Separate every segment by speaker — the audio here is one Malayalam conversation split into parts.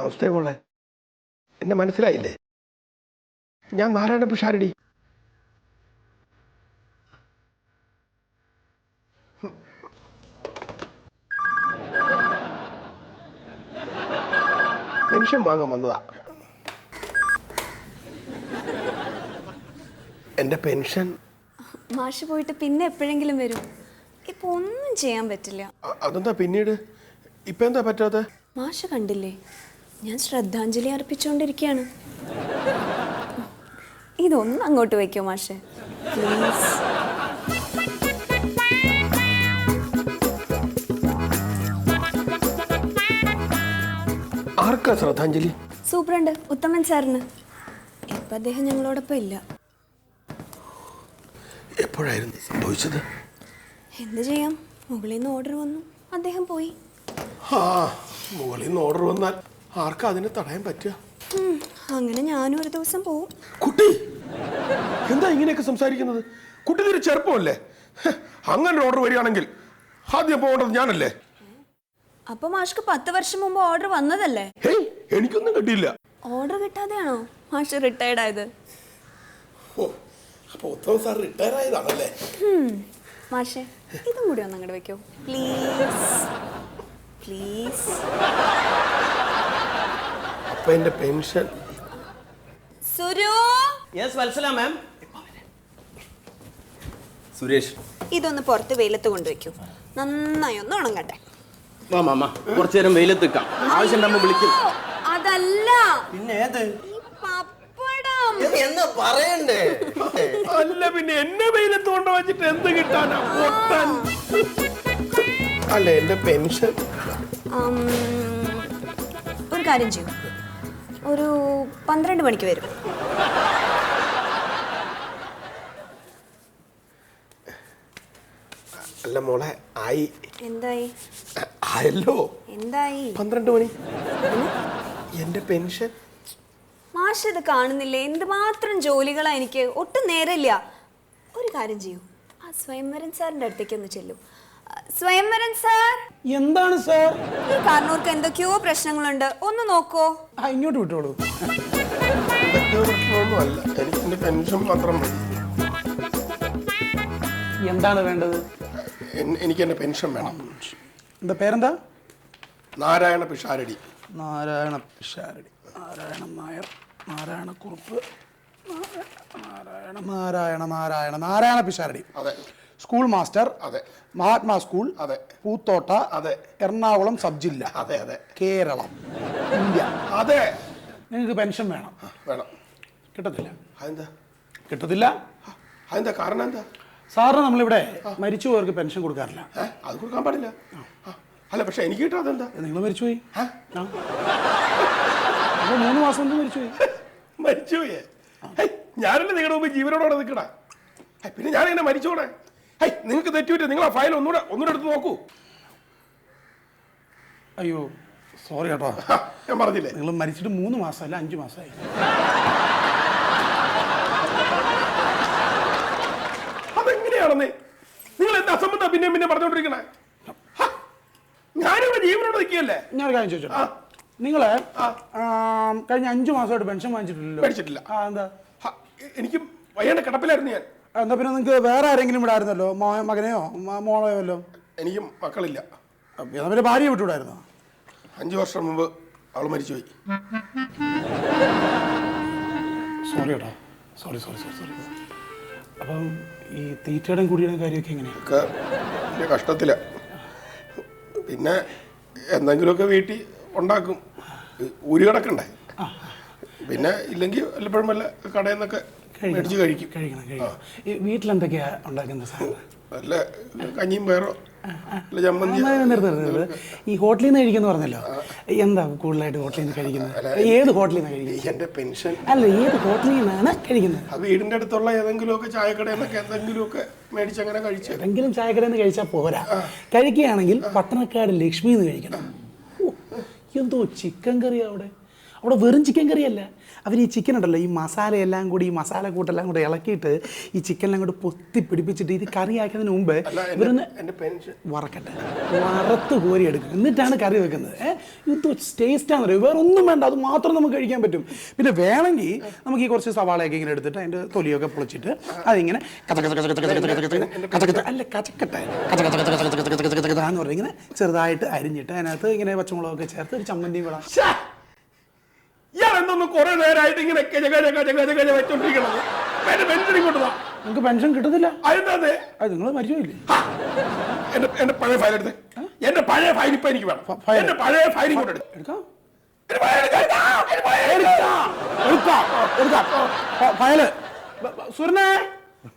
Speaker 1: അവസ്ഥയെ മോളെ എന്നെ മനസ്സിലായില്ലേ? ഞാൻ നാരായണ പിഷാരടി. പെൻഷൻ വാങ്ങാൻ വന്നതാ. എന്റെ പെൻഷൻ
Speaker 2: മാഷ് പോയിട്ട് പിന്നെ എപ്പോഴെങ്കിലും വരും. ഇപ്പൊ ഒന്നും ചെയ്യാൻ പറ്റില്ല.
Speaker 1: അതെന്താ പിന്നീട്? ഇപ്പൊ എന്താ പറ്റാത്ത?
Speaker 2: മാഷ് കണ്ടില്ലേ, ഞാൻ ശ്രദ്ധാഞ്ജലി അർപ്പിച്ചുകൊണ്ടിരിക്കുകയാണ്. ഇതൊന്നും അങ്ങോട്ട് വെക്കോ മാഷെ, പ്ലീസ്.
Speaker 1: ആർക്കാ ശ്രദ്ധാഞ്ജലി?
Speaker 2: സൂപ്രണ്ട് ഉത്തമൻ സാറിന്. ഇപ്പൊ അദ്ദേഹം ഞങ്ങളോടൊപ്പം ഇല്ല.
Speaker 1: എപ്പോഴായിരുന്നു സംഭവിച്ചത്?
Speaker 2: എന്ത് ചെയ്യാം, മുകളിൽ നിന്ന് ഓർഡർ വന്നു, അദ്ദേഹം പോയി.
Speaker 1: മുകളിൽ നിന്ന് ഓർഡർ വന്നാൽ ആർക്കാ അതിനെ തടയാൻ പറ്റുക?
Speaker 2: അങ്ങനെ ഞാനും ഒരു ദിവസം പോവും.
Speaker 1: കുട്ടി എന്താ ഇങ്ങനെയൊക്കെ സംസാരിക്കുന്നത്? കുട്ടി തീരെ ചെറുപ്പമല്ലേ? അങ്ങനെ ഓർഡർ വരികയാണെങ്കിൽ ആദ്യം പോകേണ്ടത് ഞാനല്ലേ?
Speaker 2: അപ്പൊ മാഷ്ക്ക് 10 വർഷം മുമ്പ് ഓർഡർ വന്നതല്ലേ?
Speaker 1: എനിക്കൊന്നും കിട്ടിയില്ല.
Speaker 2: ഓർഡർ കിട്ടാതെയാണോ മാഷ് റിട്ടയർഡ് ആയത്?
Speaker 1: റിട്ടയർ ആയതാണല്ലേ?
Speaker 2: മാഷെ, ഇതും കൂടി ഒന്ന് അങ്ങോട്ട് വെക്കോ, പ്ലീസ് പ്ലീസ്.
Speaker 1: അപ്പൊ എന്റെ പെൻഷൻ?
Speaker 2: സുരു.
Speaker 3: യെസ് വത്സല മാം. സുരേഷ്,
Speaker 2: ഇതൊന്ന് പുറത്ത് വെയിലത്ത് കൊണ്ടുവയ്ക്കൂ, നന്നായി ഒന്ന് ഉണങ്ങട്ടെ.
Speaker 3: വാ മാമ, കുറച്ചു നേരം വെയിലത്ത് നിൽക്കാം. ആവശ്യമുണ്ടാകുമ്പോൾ വിളിക്കും.
Speaker 2: അതല്ല,
Speaker 3: പിന്നെ ഏത്?
Speaker 2: പപ്പടം
Speaker 3: എന്ന് പറയണ്ടേ?
Speaker 1: അല്ല പിന്നെ എന്നെ വെയിലത്ത് കൊണ്ടുവച്ചിട്ട് എന്ത് കിട്ടാനാ? അല്ല എന്റെ പെൻഷൻ?
Speaker 2: ഒരു കാര്യം ചെയ്യും, ഒരു 12 മണിക്ക് വരും.
Speaker 1: അല്ല മോളെ, ആയി.
Speaker 2: എന്തായി?
Speaker 1: ആയല്ലോ.
Speaker 2: എന്തായി?
Speaker 1: 12 മണി. എന്റെ പെൻഷൻ?
Speaker 2: മാഷ് ഇത് കാണുന്നില്ലേ, എന്തുമാത്രം ജോലികളാ എനിക്ക്, ഒട്ടും നേരമില്ല. ഒരു കാര്യം ചെയ്യൂ, ആ സ്വയംവരൻ സാറിന്റെ അടുത്തേക്ക് ഒന്ന് ചെല്ലൂ. സ്വയംവരൻ സാർ.
Speaker 4: എന്താണ് സാർ?
Speaker 2: ഈ കാരണവർക്ക് എന്തൊക്കെയോ പ്രശ്നങ്ങളുണ്ട്, ഒന്ന് നോക്കോ.
Speaker 4: ഇങ്ങോട്ട് വിട്ടോളൂ.
Speaker 1: പ്രശ്നമൊന്നുമല്ല, എനിക്ക് എന്റെ പെൻഷൻ മാത്രം മതി.
Speaker 4: എന്താണ് വേണ്ടത്?
Speaker 1: എനിക്ക് എന്റെ പെൻഷൻ വേണം.
Speaker 4: എന്താ പേരെന്താ?
Speaker 1: നാരായണ പിഷാരടി.
Speaker 4: നാരായണ പിഷാരടി. നാരായണ നായർ, നാരായണ കുറുപ്പ്, നാരായണ പിഷാരടി.
Speaker 1: അതെ.
Speaker 4: School master.
Speaker 1: അതെ.
Speaker 4: മഹാത്മാ സ്കൂൾ.
Speaker 1: അതെ.
Speaker 4: പൂത്തോട്ട.
Speaker 1: അതെ.
Speaker 4: എറണാകുളം സബ് ജില്ല.
Speaker 1: അതെ അതെ.
Speaker 4: കേരളം, ഇന്ത്യ.
Speaker 1: അതെ.
Speaker 4: നിങ്ങൾക്ക് പെൻഷൻ വേണം?
Speaker 1: വേണം.
Speaker 4: കിട്ടത്തില്ല.
Speaker 1: അതെന്താ
Speaker 4: കിട്ടത്തില്ല?
Speaker 1: അതെന്താ? കാരണം എന്താ?
Speaker 4: സാറിന് നമ്മളിവിടെ മരിച്ചുപോയവർക്ക് പെൻഷൻ കൊടുക്കാറില്ല.
Speaker 1: അത് കൊടുക്കാൻ പാടില്ല. അല്ല പക്ഷെ എനിക്ക് കിട്ടാതെ എന്താ?
Speaker 4: നിങ്ങൾ മരിച്ചുപോയി. 3 മാസം കൊണ്ട് മരിച്ചുപോയി.
Speaker 1: മരിച്ചുപോയേ? ഞാനല്ലേ നിങ്ങളുടെ മുമ്പ് ജീവനോടെ നിൽക്കണ, പിന്നെ ഞാനെങ്ങനെ മരിച്ചോടെ? നിങ്ങൾക്ക് തെറ്റുപറ്റി, നിങ്ങൾ ആ ഫയൽ ഒന്നുകൂടെ എടുത്ത് നോക്കൂ.
Speaker 4: അയ്യോ സോറി കേട്ടോ,
Speaker 1: ഞാൻ പറഞ്ഞില്ലേ
Speaker 4: നിങ്ങൾ മരിച്ചിട്ട് 3 മാസമല്ല 5 മാസമായി.
Speaker 1: അതെങ്ങനെയാണെന്നേ? നിങ്ങൾ എന്താ അസംബന്ധം പിന്നെ പറഞ്ഞോണ്ടിരിക്കണേ? ഞാനിവിടെ ജീവനോട് നിൽക്കുകയല്ലേ.
Speaker 4: ഞാൻ കാര്യം ചോദിച്ചോ, നിങ്ങള് കഴിഞ്ഞ 5 മാസമായിട്ട് പെൻഷൻ വാങ്ങിച്ചിട്ടില്ലല്ലോ?
Speaker 1: മേടിച്ചിട്ടില്ല.
Speaker 4: എന്താ?
Speaker 1: എനിക്ക് വയ്യാണ്ട് കിടപ്പിലായിരുന്നു ഞാൻ.
Speaker 4: എന്താ പിന്നെ നിങ്ങൾക്ക് വേറെ ആരെങ്കിലും ഇവിടെ ആയിരുന്നല്ലോ, മകനെയോ മോളെയോ വല്ലോ?
Speaker 1: എനിക്ക് മക്കളില്ല.
Speaker 4: എന്നാ പിന്നെ ഭാര്യയെ വിട്ടുവിടായിരുന്നോ?
Speaker 1: 5 വർഷം മുമ്പ് അവൾ മരിച്ചുപോയി.
Speaker 4: സോറി കേട്ടോ, സോറി. അപ്പം ഈ തീറ്റയുടെയും കുടിയുടെയും കാര്യമൊക്കെ എങ്ങനെയാണ്?
Speaker 1: ഒക്കെ വലിയ കഷ്ടത്തില. പിന്നെ എന്തെങ്കിലുമൊക്കെ വീട്ടിൽ ഉണ്ടാക്കും, ഊരി കിടക്കണ്ടേ. പിന്നെ ഇല്ലെങ്കിൽ വല്ലപ്പോഴും വല്ല കടയിൽ നിന്നൊക്കെ മേടിച്ച് കഴിക്കണം.
Speaker 4: ഈ വീട്ടിലെന്തൊക്കെയാ ഉണ്ടാക്കുന്നത് സാധനം?
Speaker 1: നല്ല കഞ്ഞിയും പയറോ ചമ്മന്തി.
Speaker 4: ഈ ഹോട്ടലിൽ നിന്ന് കഴിക്കുന്നു പറഞ്ഞല്ലോ, എന്താ കൂടുതലായിട്ട് ഹോട്ടലിൽ നിന്ന് കഴിക്കുന്നത്? ഏത് ഹോട്ടലിൽ നിന്ന് കഴിക്കുന്നത്?
Speaker 1: എന്റെ പെൻഷൻ
Speaker 4: അല്ല, ഏത് ഹോട്ടലിൽ നിന്നാണ് കഴിക്കുന്നത്?
Speaker 1: വീടിന്റെ അടുത്തുള്ള ഏതെങ്കിലുമൊക്കെ ചായക്കടയിൽ നിന്നൊക്കെ എന്തെങ്കിലുമൊക്കെ മേടിച്ചങ്ങനെ കഴിച്ചു.
Speaker 4: ഏതെങ്കിലും ചായക്കടയിൽ നിന്ന് കഴിച്ചാൽ പോരാ, കഴിക്കുകയാണെങ്കിൽ പട്ടണക്കാട് ലക്ഷ്മി എന്ന് കഴിക്കണം. എന്തോ ചിക്കൻ കറി അവിടെ അവിടെ വെറും ചിക്കൻ കറിയല്ല. അവർ ഈ ചിക്കൻ ഉണ്ടല്ലോ, ഈ മസാലയെല്ലാം കൂടി ഈ മസാല കൂട്ടെല്ലാം കൂടി ഇളക്കിയിട്ട് ഈ ചിക്കനെല്ലാം കൂടി പൊത്തി പിടിപ്പിച്ചിട്ട് ഇത് കറിയാക്കുന്നതിന് മുമ്പ് ഇവരൊന്ന് വറക്കട്ടെ, വറുത്ത് കോരി എടുക്കും, എന്നിട്ടാണ് കറി വെക്കുന്നത്. ഇത് ടേസ്റ്റാണെന്ന് പറയും. വേറെ ഒന്നും വേണ്ട, അത് മാത്രം നമുക്ക് കഴിക്കാൻ പറ്റും. പിന്നെ വേണമെങ്കിൽ നമുക്ക് ഈ കുറച്ച് സവാളയൊക്കെ ഇങ്ങനെ എടുത്തിട്ട് അതിൻ്റെ തൊലിയൊക്കെ പൊളിച്ചിട്ട് അതിങ്ങനെ അല്ല കച്ചക്കട്ടെ എന്ന് പറയും, ഇങ്ങനെ ചെറുതായിട്ട് അരിഞ്ഞിട്ട് അതിനകത്ത് ഇങ്ങനെ പച്ചമുളകൊക്കെ ചേർത്ത് ഒരു ചമ്മന്തിയും കൂടെ.
Speaker 1: ഇയാൾ എന്തൊന്നും കുറെ നേരമായിട്ട് ഇങ്ങനെ വെച്ചോണ്ടിരിക്കണത്? പെൻഷൻ കൊണ്ടുവാ.
Speaker 4: നിങ്ങൾക്ക് പെൻഷൻ കിട്ടുന്നില്ല.
Speaker 1: അതെന്താ
Speaker 4: അത് നിങ്ങൾ മരിച്ചില്ലേ?
Speaker 1: എന്റെ പഴയ ഫയൽ എടുത്ത്, എന്റെ പഴയ ഫയൽ ഇപ്പൊ എനിക്ക് വേണം. എന്റെ പഴയ ഫയൽ ഇങ്ങോട്ട്
Speaker 4: എടുക്കാം. ഫയല് സുരനെ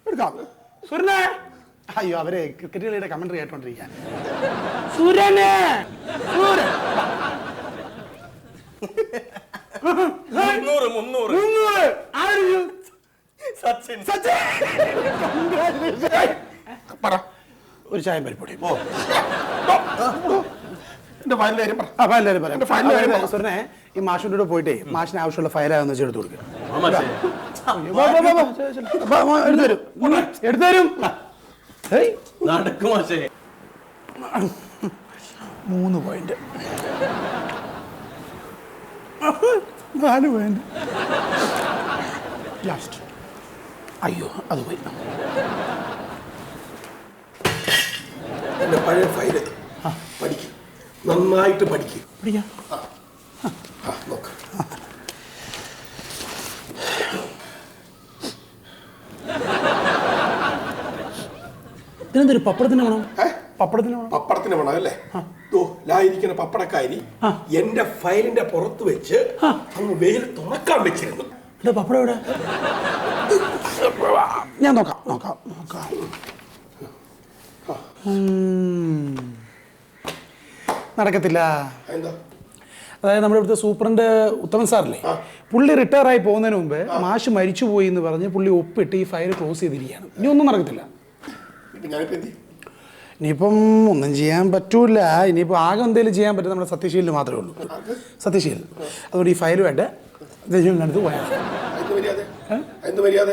Speaker 4: എടുക്കാം. സുരനെ, അയ്യോ അവരെ ക്രിക്കറ്റ് കളിയുടെ കമന്ററി ആയിട്ടോണ്ടിരിക്കാൻ. സുരനെ, സൂരൻ
Speaker 3: 300 സച്ചിൻ.
Speaker 1: പറ.
Speaker 4: ഒരു ചായം പരിപ്പൊടി.
Speaker 1: എന്റെ ഫയലിന്റെ കാര്യം പറ.
Speaker 4: സുരനെ, ഈ മാഷിന്റെ കൂടെ പോയിട്ടേ മാഷിന് ആവശ്യമുള്ള ഫയലാന്ന് വെച്ച് എടുത്തു കൊടുക്കുക. എടുത്തരും. 3 പോയിന്റ്, 4 പോയിന്റ് ലാസ്റ്റ്. അയ്യോ അത് പോയി.
Speaker 1: എന്റെ പഴയ ഫയല് പഠിക്കും, നന്നായിട്ട് പഠിക്കും.
Speaker 4: പഠിക്കാം.
Speaker 1: നോക്ക്.
Speaker 4: ഇതിനെന്തൊരു പപ്പടത്തിന് വേണം?
Speaker 1: പപ്പടത്തിന് വേണം അല്ലേ? ലായിരിക്കുന്ന പപ്പടക്കാരി എന്റെ ഫയലിന്റെ പുറത്ത് വെച്ച് അങ്ങ് വെയിൽ തുറക്കാൻ വെച്ചിരുന്നു.
Speaker 4: പപ്പടം എവിടെ? ഞാൻ നോക്കാം. നടക്കത്തില്ല. അതായത് നമ്മുടെ ഇവിടുത്തെ സൂപ്രണ്ട് ഉത്തമൻ സാറില്ലേ, പുള്ളി റിട്ടയർ ആയി പോകുന്നതിന് മുമ്പ് മാഷ് മരിച്ചുപോയി എന്ന് പറഞ്ഞ് പുള്ളി ഒപ്പിട്ട് ഈ ഫയൽ ക്ലോസ് ചെയ്തിരിക്കുകയാണ്. ഇനി ഒന്നും നടക്കത്തില്ല. ഇനിയിപ്പം ഒന്നും ചെയ്യാൻ പറ്റൂല. ഇനിയിപ്പോൾ ആകെ എന്തെങ്കിലും ചെയ്യാൻ പറ്റും നമ്മുടെ സത്യശീലിന് മാത്രമേ ഉള്ളൂ. സത്യശീൽ. അതുകൊണ്ട് ഈ ഫയലുമായിട്ട് അടുത്ത് പോയാൽ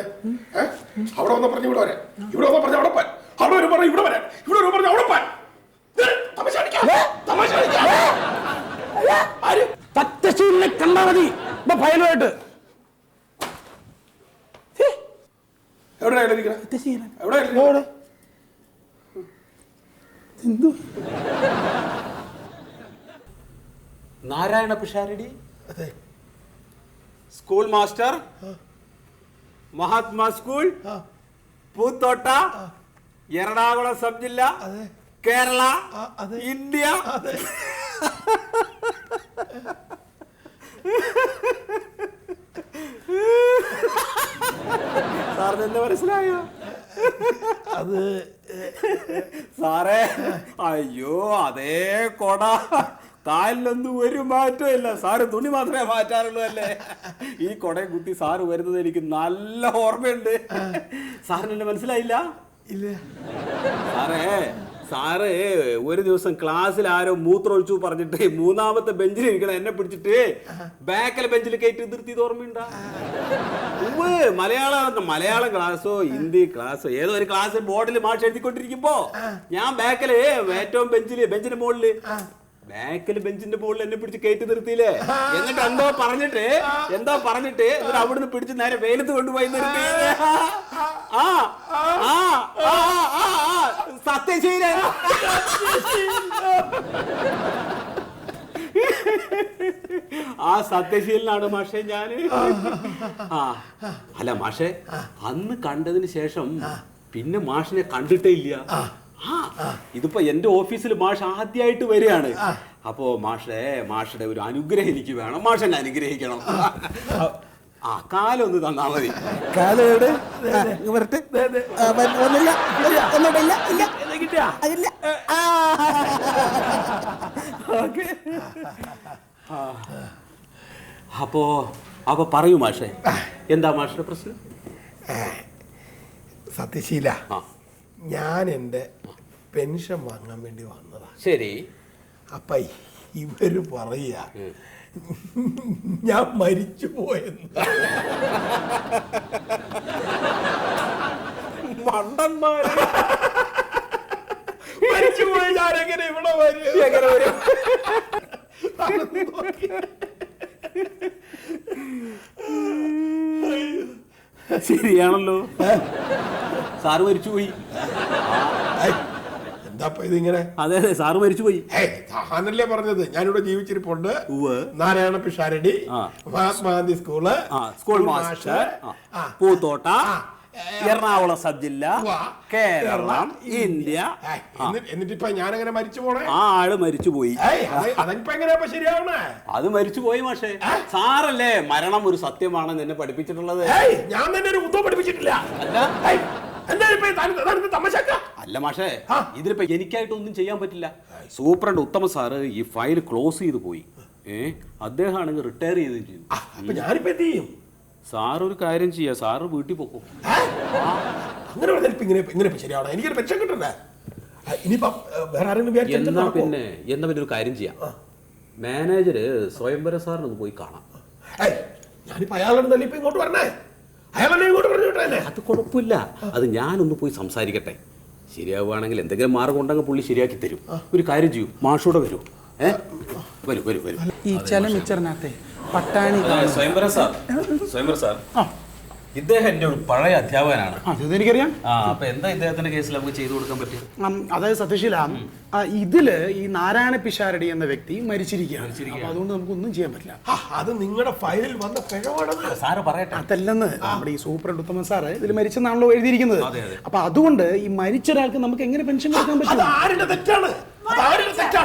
Speaker 1: അവിടെ വന്ന് പറഞ്ഞു ഇവിടെ വരാൻ, ഇവിടെ വന്ന് പറഞ്ഞു അവിടെ പോൻ, അവിടെ വരും പറഞ്ഞു ഇവിടെ വരാൻ, ഇവിടെ വരും പറഞ്ഞു അവിടെ പോൻ.
Speaker 4: സത്യശീലിനെ കണ്ടാ മതി ഫയലുമായിട്ട്.
Speaker 1: എവിടെ
Speaker 3: Narayana Pisharody, school master, Mahatma school, Poothotta, Ernakulam sub ജില്ല, കേരള, ഇന്ത്യ. സാറിന് എന്താ മനസ്സിലായോ?
Speaker 1: അത്
Speaker 3: സാറേ, അയ്യോ അതേ കൊട, കാലിലൊന്നും ഒരു മാറ്റവും ഇല്ല. സാറ് തുണി മാത്രമേ മാറ്റാറുള്ളൂ അല്ലേ? ഈ കൊടയും കുത്തി സാറ് വരുന്നത് എനിക്ക് നല്ല ഓർമ്മയുണ്ട്. സാറിന് എന്നെ മനസ്സിലായില്ല?
Speaker 1: ഇല്ല
Speaker 3: സാറേ ഒരു ദിവസം ക്ലാസ്സിൽ ആരോ മൂത്രമൊഴിച്ചു പറഞ്ഞിട്ട് 3ാമത്തെ ബെഞ്ചിൽ ഇരിക്കണം എന്നെ പിടിച്ചിട്ട് ബാക്കിലെ ബെഞ്ചിൽ കയറ്റി നിർത്തിയത് ഓർമ്മയുണ്ടാ? മലയാളം ക്ലാസ്സോ ഹിന്ദി ക്ലാസ്സോ ഏതോ ഒരു ക്ലാസ് ബോർഡിൽ മാഷ് എഴുതിക്കൊണ്ടിരിക്കുമ്പോ ഞാൻ ബാക്കില് ഏറ്റവും ബെഞ്ചിന്റെ മുകളില് ബെഞ്ചിന്റെ മുകളിൽ എന്നെ പിടിച്ച് കയറ്റി നിർത്തിയില്ലേ? എന്നിട്ട് എന്താ പറഞ്ഞിട്ട് എന്നിട്ട് അവിടുന്ന് പിടിച്ച് നേരെ വെയിലത്ത് കൊണ്ടുപോയി നിർത്തി. സത്യശീലൻ. ആ സത്യശീലനാണ് മാഷെ ഞാന്. അല്ല മാഷെ, അന്ന് കണ്ടതിന് ശേഷം പിന്നെ മാഷിനെ കണ്ടിട്ടേ ഇല്ല. ഇതിപ്പോ എന്റെ ഓഫീസിൽ മാഷ് ആദ്യമായിട്ട് വരികയാണ്. അപ്പോ മാഷയുടെ ഒരു അനുഗ്രഹം എനിക്ക് വേണം. മാഷെന്നെ അനുഗ്രഹിക്കണം. കാലൊന്ന് തന്നാ മതി.
Speaker 4: കാലോട്
Speaker 3: അപ്പൊ പറയൂ മാഷെ, എന്താ മാഷയുടെ പ്രശ്നം?
Speaker 1: സത്യശീല, ഞാൻ എൻ്റെ പെൻഷൻ വാങ്ങാൻ വേണ്ടി വന്നതാ.
Speaker 3: ശരി.
Speaker 1: അപ്പം ഇവര് പറയാ ഞാൻ മരിച്ചു പോയെന്ന്.
Speaker 3: മണ്ടന്മാര്
Speaker 1: മരിച്ചു പോയി ഞാനെങ്ങനെ ഇവിടെ വരും?
Speaker 3: എങ്ങനെ വരും?
Speaker 1: അതൊന്ന് നോക്കി.
Speaker 3: ശരിയാണല്ലോ, സാറ് മരിച്ചുപോയി.
Speaker 1: എന്താ ഇതിങ്ങനെ?
Speaker 3: അതെ അതെ, സാറ് മരിച്ചുപോയി.
Speaker 1: താനല്ലേ പറഞ്ഞത് ഞാനിവിടെ ജീവിച്ചിരിപ്പുണ്ട്.
Speaker 3: ഉവ്വ്.
Speaker 1: നാരായണ പിഷാരടി,
Speaker 3: ആ.
Speaker 1: Mahatma Gandhi school,
Speaker 3: school master, Poothotta, Ernakulam sub ജില്ല, കേരളം, ഇന്ത്യ.
Speaker 1: എന്നിട്ടിപ്പ ഞാനങ്ങനെ മരിച്ചു പോണേ?
Speaker 3: ആ ആള് മരിച്ചുപോയി.
Speaker 1: അതിപ്പോ എങ്ങനെയാ ശരിയാവണേ?
Speaker 3: അത് മരിച്ചുപോയി മാഷേ. സാറല്ലേ മരണം ഒരു സത്യമാണെന്ന് എന്നെ പഠിപ്പിച്ചിട്ടുള്ളത്?
Speaker 1: ഞാൻ തന്നെ ഒരു ഉത്തരം പഠിപ്പിച്ചിട്ടില്ല.
Speaker 3: അല്ല അല്ല മാഷേ, ഇതിലിപ്പോ എനിക്കായിട്ടൊന്നും ചെയ്യാൻ പറ്റില്ല. സൂപ്രണ്ട് ഉത്തമ സാറ് ഈ ഫയൽ ക്ലോസ് ചെയ്ത് പോയി. അദ്ദേഹമാണെങ്കിൽ റിട്ടയർ ചെയ്ത് ചെയ്തു.
Speaker 1: ഞാനിപ്പോ എന്ത് ചെയ്യും?
Speaker 3: സാർ ഒരു കാര്യം ചെയ്യാ, സാറ് വീട്ടിൽ പോക്കും.
Speaker 1: അങ്ങനെ ഇങ്ങനെ ശരിയാവണം. എനിക്കൊരു പെൻഷൻ കിട്ടണ്ടേ? ഇനിയിപ്പോ വേറെ ആരെങ്കിലും
Speaker 3: എന്നാ പിന്നെ ഒരു കാര്യം ചെയ്യാം. മാനേജര് സ്വയംവര സാറിനൊന്ന് പോയി കാണാം.
Speaker 1: ഞാനിപ്പോ അയാളെ ഇപ്പൊ ഇങ്ങോട്ട് വരണേ? അയാളെ ഇങ്ങോട്ട് പറഞ്ഞു വിട്ടേ?
Speaker 3: അത് കുഴപ്പമില്ല, അത് ഞാനൊന്ന് പോയി സംസാരിക്കട്ടെ. ശരിയാവുകയാണെങ്കിൽ എന്തെങ്കിലും മാർഗം ഉണ്ടെങ്കിൽ പുള്ളി ശരിയാക്കി തരും. ഒരു കാര്യം ചെയ്യൂ, മാഷൂടെ വരൂ. വരൂ വരൂ വരൂ.
Speaker 4: ഈ ചില മിച്ചറിനകത്തെ പട്ടാണി
Speaker 3: സ്വയംവര സാർ ഇദ്ദേഹം എൻ്റെ ഒരു പഴയ അധ്യാപകനാണ്.
Speaker 4: എനിക്കറിയാം.
Speaker 3: അപ്പൊ എന്താ ഇദ്ദേഹത്തിന്റെ കേസിൽ നമുക്ക് ചെയ്തു കൊടുക്കാൻ പറ്റും?
Speaker 4: അതായത് സത്യശീല, ഇതില് ഈ നാരായണ പിഷാരടി എന്ന വ്യക്തി മരിച്ചിരിക്കുകയാണ്. അതുകൊണ്ട് നമുക്കൊന്നും ചെയ്യാൻ പറ്റില്ല.
Speaker 1: അത് നിങ്ങളുടെ ഫയലിൽ വന്ന പിഴവാണെന്ന്
Speaker 3: സാറ് പറയട്ടെ.
Speaker 4: അതല്ലെന്ന് നമ്മുടെ ഈ സൂപ്രണ്ട് ഉത്തമൻ സാറ് ഇതിൽ മരിച്ചെന്നാണല്ലോ എഴുതിയിരിക്കുന്നത്. അപ്പൊ അതുകൊണ്ട് ഈ മരിച്ച ഒരാൾക്ക് നമുക്ക് എങ്ങനെ പെൻഷൻ കൊടുക്കാൻ പറ്റും?
Speaker 1: ആരുടെ തെറ്റാണ്?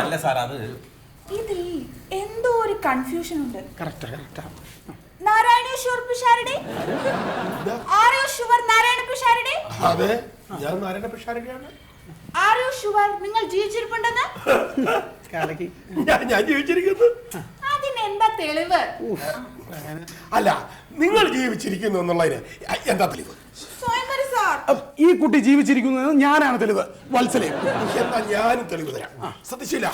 Speaker 3: അല്ല സാർ, അത്
Speaker 5: ഇതിൽ എന്തോ ഒരു കൺഫ്യൂഷൻ ഉണ്ട്.
Speaker 4: കറക്റ്റാ.
Speaker 5: Narayaneshwar Pisharadi, are you sure Narayana Pisharadi?
Speaker 1: അതെ, ഞാൻ നാരായണ പിഷാരടിയാണ്.
Speaker 5: ആർ യു ഷുവർ നിങ്ങൾ ജീവിച്ചിരിപ്പുണ്ടെന്ന്?
Speaker 1: ഞാൻ ജീവിച്ചിരിക്കുന്നു.
Speaker 5: അതിനെന്താ തെളിവ്?
Speaker 1: അല്ല, നിങ്ങൾ ജീവിച്ചിരിക്കുന്നു എന്നുള്ളതിന് എന്താ തെളിവ്?
Speaker 5: സ്വയംവര സാർ,
Speaker 4: ഈ കുട്ടി ജീവിച്ചിരിക്കുന്നത് ഞാനാണ് തെളിവ്. വത്സലയും
Speaker 1: എന്നാ ഞാനും തെളിവ് തരാം. സത്യശീല,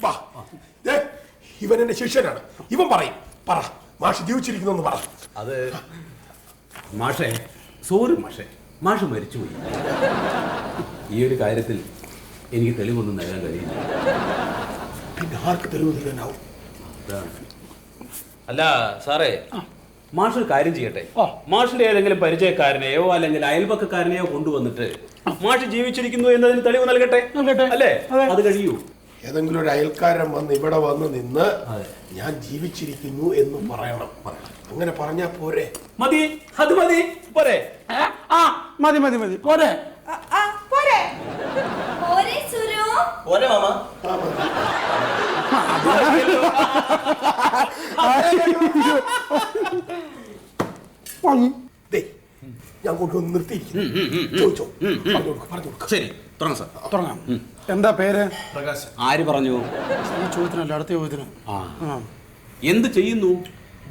Speaker 1: വാ. ഇവൻ എന്റെ ശിഷ്യനാണ്. ഇവൻ പറയും. പറ, മാഷ് ജീവിച്ചിരിക്കുന്നു പറ.
Speaker 3: അത് മാഷേ, സോറി മാഷേ, മാഷ് മരിച്ചുപോയി. ഈ ഒരു കാര്യത്തിൽ എനിക്ക് തെളിവൊന്നും നൽകാൻ കഴിയില്ല.
Speaker 1: പിന്നെ ആർക്ക് തെളിവ് തരാനാവും?
Speaker 3: അല്ല സാറേ, മാഷ് ഒരു കാര്യം ചെയ്യട്ടെ. മാഷിന്റെ ഏതെങ്കിലും പരിചയക്കാരനെയോ അല്ലെങ്കിൽ അയൽപക്കക്കാരനെയോ കൊണ്ടുവന്നിട്ട് മാഷ് ജീവിച്ചിരിക്കുന്നു എന്നതിന് തെളിവ് നൽകട്ടെ. അല്ലേ? അത് കഴിയൂ.
Speaker 1: ഏതെങ്കിലും ഒരു അയൽക്കാരൻ വന്ന് ഇവിടെ വന്ന് നിന്ന് ഞാൻ ജീവിച്ചിരിക്കുന്നു എന്ന് പറയണം. അങ്ങനെ പറഞ്ഞാ പോരെ?
Speaker 3: മതി, അത് മതി. പോരെ?
Speaker 4: മതി പോരെ?
Speaker 5: പോരെ?
Speaker 3: പോരെ മാമ.
Speaker 1: ഞാൻ കൊണ്ടുവന്ന് നിർത്തിയിരിക്കുന്നു.
Speaker 3: ശരി, തുടങ്ങാം സാർ.
Speaker 4: തുടങ്ങാം. എന്താ പേര്?
Speaker 3: പ്രകാശ്. ആര് പറഞ്ഞു?
Speaker 4: ഈ ചോദ്യത്തിനല്ല, അടുത്ത ചോദ്യത്തിന്.
Speaker 3: എന്ത് ചെയ്യുന്നു?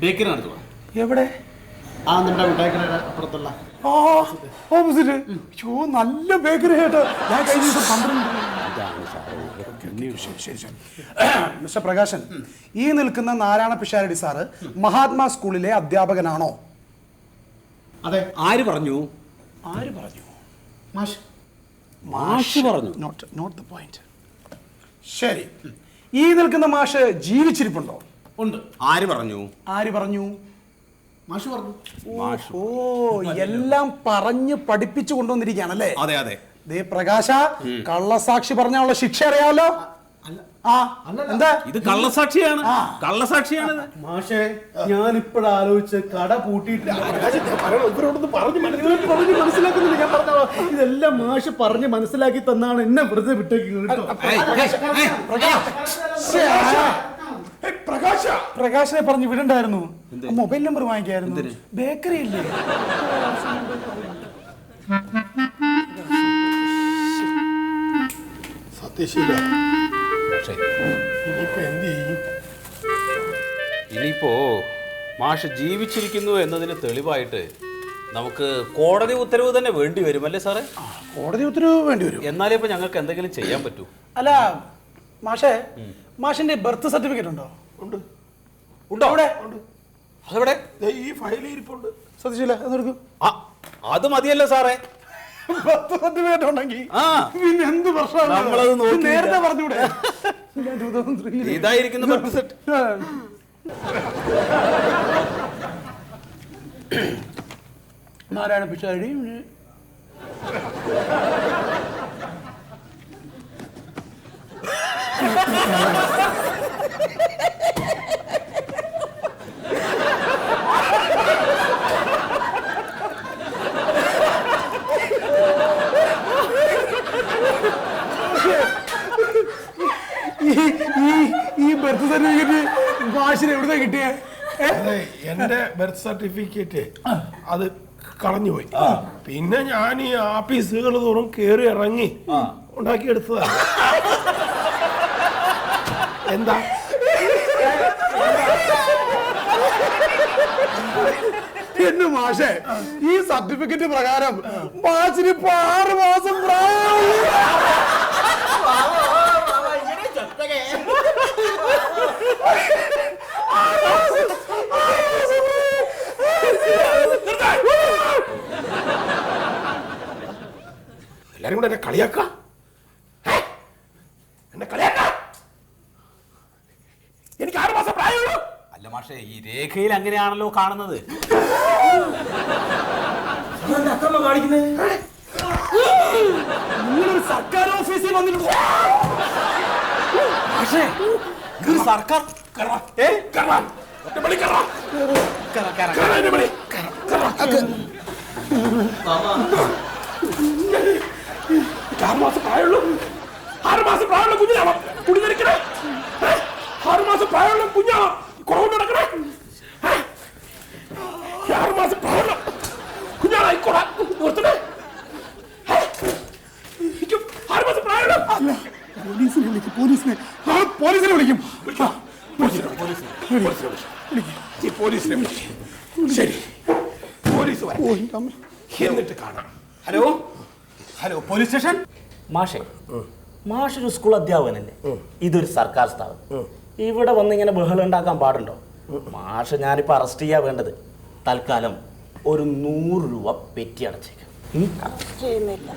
Speaker 3: ബേക്കറിയാണ്.
Speaker 4: എവിടെ?
Speaker 6: നമ്മുടെ മിഠായിക്കടയുടെ അപ്പുറത്തുള്ള
Speaker 4: ഓപ്പോസിറ്റ്. നല്ല ബേക്കറി കേട്ടോ. ഞാൻ കഴിഞ്ഞ ദിവസം 12. മിസ്റ്റർ പ്രകാശൻ, ഈ നിൽക്കുന്ന നാരായണ പിഷാരടി സാറ് മഹാത്മാ സ്കൂളിലെ അധ്യാപകനാണോ?
Speaker 6: അതെ.
Speaker 3: ആര് പറഞ്ഞു?
Speaker 4: മാഷ് പറഞ്ഞു. Note the point. ശരി, ഈ നിൽക്കുന്ന മാഷ് ജീവിച്ചിരിപ്പുണ്ടോ?
Speaker 6: ഉണ്ട്.
Speaker 3: ആര് പറഞ്ഞു?
Speaker 6: മാഷ് പറഞ്ഞു.
Speaker 4: ഓ, എല്ലാം പറഞ്ഞ് പഠിപ്പിച്ചു കൊണ്ടുവന്നിരിക്കുകയാണല്ലേ?
Speaker 3: അതെ അതെ.
Speaker 4: ദേ പ്രകാശ, കള്ളസാക്ഷി പറഞ്ഞുള്ള ശിക്ഷ അറിയാമല്ലോ. എന്താ
Speaker 3: ഇത്? കള്ളസാക്ഷിയാണ്.
Speaker 6: മാഷേ, ഞാൻ ഇപ്പോഴാലോചിച്ച് കട പൂട്ടിയിട്ടില്ല.
Speaker 1: ഇവരോടൊന്ന് പറഞ്ഞു
Speaker 6: മനസ്സിലാക്കുന്നില്ല. ഞാൻ പറഞ്ഞോ, ഇതെല്ലാം മാഷ് പറഞ്ഞ് മനസ്സിലാക്കി തന്നാണ് എന്നെ വെറുതെ വിട്ടേക്കുന്നത്.
Speaker 4: പ്രകാശനെ പറഞ്ഞു വിടണ്ടായിരുന്നു. മൊബൈൽ നമ്പർ വാങ്ങിക്കായിരുന്നു. ബേക്കറി ഇല്ലേ?
Speaker 1: സത്യശീല, ഇനിയിപ്പോ എന്ത് ചെയ്യും?
Speaker 3: ഇനിയിപ്പോ മാഷ് ജീവിച്ചിരിക്കുന്നു എന്നതിന് തെളിവായിട്ട് നമുക്ക് കോടതി ഉത്തരവ് തന്നെ വേണ്ടി വരും, അല്ലേ സാറേ?
Speaker 4: കോടതി ഉത്തരവ് വേണ്ടി വരും.
Speaker 3: എന്നാലേ ഇപ്പൊ ഞങ്ങൾക്ക് എന്തെങ്കിലും ചെയ്യാൻ പറ്റൂ.
Speaker 4: അല്ല, മാഷേ മാഷിന്റെ ബർത്ത് സർട്ടിഫിക്കറ്റ് ഉണ്ടോ?
Speaker 1: ഉണ്ട്.
Speaker 3: ഉണ്ടോ അവിടെ? അതെവിടെ?
Speaker 1: ദേ ഈ ഫയലിൽ ഇരിപ്പുണ്ട്.
Speaker 4: ശ്രദ്ധിച്ചില്ല എന്നെടുക്കും.
Speaker 3: ആ, അത് മതിയല്ലോ സാറേ.
Speaker 4: ബർത്ത് സർട്ടിഫിക്കറ്റ് ഉണ്ടെങ്കിൽ
Speaker 3: ആ,
Speaker 4: പിന്നെ എന്ത് പ്രശ്നമാണ്?
Speaker 3: നമ്മളത് നോക്കിയില്ല.
Speaker 4: നേരത്തെ പറഞ്ഞൂടെ?
Speaker 3: ഇതായിരിക്കുന്ന ബർത്ത് സെറ്റ്.
Speaker 4: നാരായണ പിഷാരി ഈ ബർത്ത് സർട്ടിഫിക്കറ്റ് മാഷിന് എവിടുന്ന കിട്ടിയ?
Speaker 1: അതെ, എന്റെ ബർത്ത് സർട്ടിഫിക്കറ്റ് അത് കളഞ്ഞുപോയി. പിന്നെ ഞാൻ ഈ ആഫീസുകൾ തോറും കയറി ഇറങ്ങി ഉണ്ടാക്കിയെടുത്തതാ. എന്താ
Speaker 4: എന്റെ മാഷേ, ഈ സർട്ടിഫിക്കറ്റ് പ്രകാരം മാഷിന് ഇപ്പൊ 6 മാസം പ്രായമായി.
Speaker 1: എല്ലാരും കൂടെ എന്നെ കളിയാക്ക എനിക്ക് 6 മാസം പ്രായമുള്ളൂ.
Speaker 3: അല്ല മാഷേ, ഈ രേഖയിൽ അങ്ങനെയാണല്ലോ കാണുന്നത്.
Speaker 4: നിങ്ങളൊരു സർക്കാർ ഓഫീസിൽ വന്നിട്ടുണ്ട്.
Speaker 3: മാഷേ, ഇതൊരു സർക്കാർ.
Speaker 1: മാസം പ്രായമുള്ളൂ. 6 മാസം പ്രായമുള്ള കുഞ്ഞാണോ കുടി നിൽക്കണേ? 6 മാസം പ്രായമുള്ള കുഞ്ഞാണോ കുറവുണ്ട് നടക്കണേ? 6 മാസം പ്രായമുള്ള കുഞ്ഞാണോ ഈ കൊട നിർത്തണേ? 6 മാസം പ്രായമുള്ള
Speaker 4: പോലീസിനെ വിളിക്കും. പോലീസിനെ വിളിക്കും.
Speaker 1: പോലീസിനെ വിളിക്കും. ശരി, പോലീസ് വരും. എന്നിട്ട് കാണാം.
Speaker 3: Hello hello, police station.
Speaker 7: മാഷേ, മാഷൊരു സ്കൂൾ അധ്യാപകനല്ലേ? ഇതൊരു സർക്കാർ സ്ഥാപനം. ഇവിടെ വന്ന് ഇങ്ങനെ ബഹളം ഉണ്ടാക്കാൻ പാടുണ്ടോ? മാഷ് ഞാനിപ്പോൾ അറസ്റ്റ് ചെയ്യാ വേണ്ടത്. തൽക്കാലം ഒരു 100 രൂപ പെറ്റി അടച്ചേക്കാം. ചെയ്യുന്നില്ല.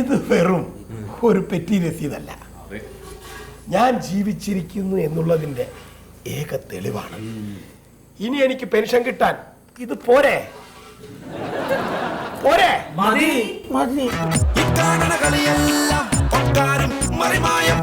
Speaker 1: ഇത് വെറും ഒരു പെറ്റി രസീതല്ല, ഞാൻ ജീവിച്ചിരിക്കുന്നു എന്നുള്ളതിന്റെ ഏക തെളിവാണ്. ഇനി എനിക്ക് പെൻഷൻ കിട്ടാൻ ഇത് പോരെ? പോരെ?
Speaker 7: മതി.
Speaker 8: കളിയെല്ലാം മറിമായം